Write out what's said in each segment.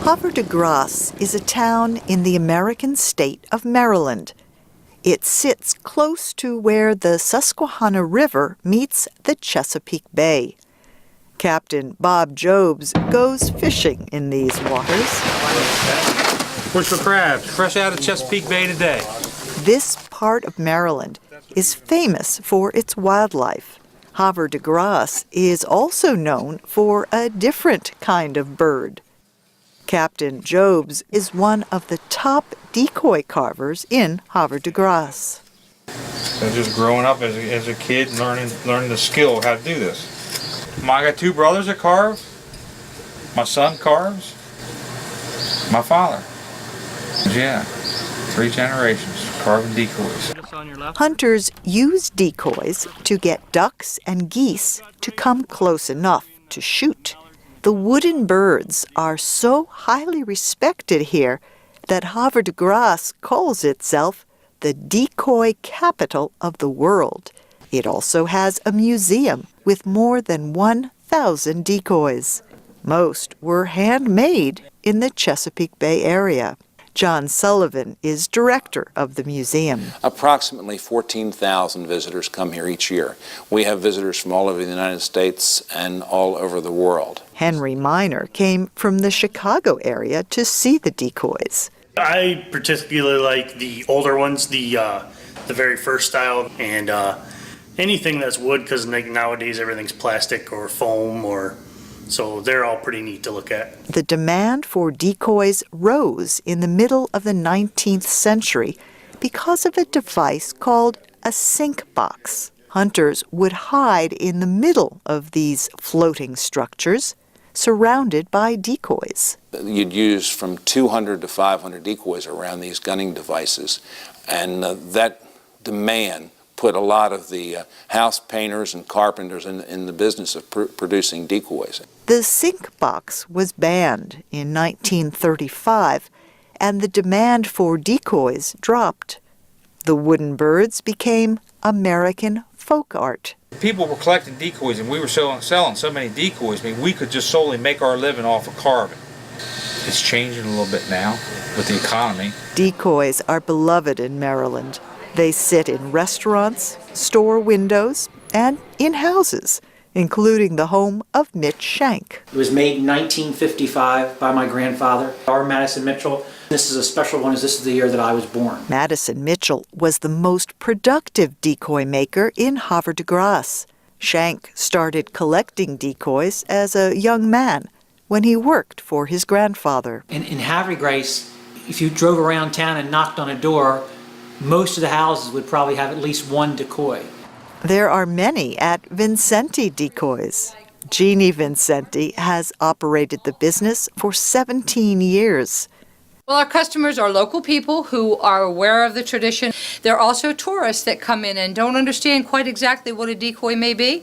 Havre de Grace is a town in the American state of Maryland. It sits close to where the Susquehanna River meets the Chesapeake Bay. Captain Bob Jobs goes fishing in these waters. Fish for crabs, fresh out of Chesapeake Bay today. This part of Maryland is famous for its wildlife. Havre de Grace is also known for a different kind of bird. Captain Jobs is one of the top decoy carvers in Havre de Grace. So just growing up as a kid and learning the skill of how to do this. I got two brothers that carve. My son carves. My father. Yeah, 3 generations carving decoys. Hunters use decoys to get ducks and geese to come close enough to shoot. The wooden birds are so highly respected here that Havre de Grace calls itself the decoy capital of the world. It also has a museum with more than 1,000 decoys. Most were handmade in the Chesapeake Bay area. John Sullivan is director of the museum. Approximately 14,000 visitors come here each year. We have visitors from all over the United States and all over the world. Henry Miner came from the Chicago area to see the decoys. I particularly like the older ones, the very first style, and anything that's wood, because nowadays everything's plastic or foam, so they're all pretty neat to look at. The demand for decoys rose in the middle of the 19th century because of a device called a sink box. Hunters would hide in the middle of these floating structures, surrounded by decoys. You'd use from 200 to 500 decoys around these gunning devices, and that demand put a lot of the house painters and carpenters in the business of producing decoys. The sink box was banned in 1935, and the demand for decoys dropped. The wooden birds became American folk art. People were collecting decoys, and we were selling so many decoys. I mean, we could just solely make our living off of carving. It's changing a little bit now with the economy. Decoys are beloved in Maryland. They sit in restaurants, store windows, and in houses, including the home of Mitch Shank. It was made in 1955 by my grandfather, R. Madison Mitchell. This is a special one, as this is the year that I was born. Madison Mitchell was the most productive decoy maker in Havre de Grace. Shank started collecting decoys as a young man when he worked for his grandfather. In Havre de Grace, if you drove around town and knocked on a door, most of the houses would probably have at least one decoy. There are many at Vincenti Decoys. Jeannie Vincenti has operated the business for 17 years. Well, our customers are local people who are aware of the tradition. They're also tourists that come in and don't understand quite exactly what a decoy may be.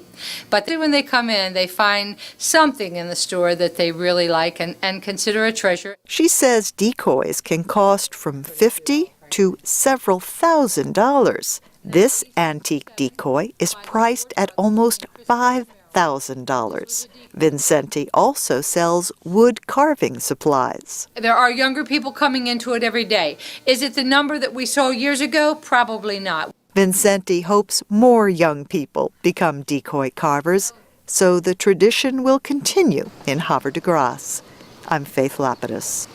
But when they come in, they find something in the store that they really like and consider a treasure. She says decoys can cost from $50 to several $1,000s. This antique decoy is priced at almost $5,000. Vincenti also sells wood carving supplies. There are younger people coming into it every day. Is it the number that we saw years ago? Probably not. Vincenti hopes more young people become decoy carvers, so the tradition will continue in Havre de Grace. I'm Faith Lapidus.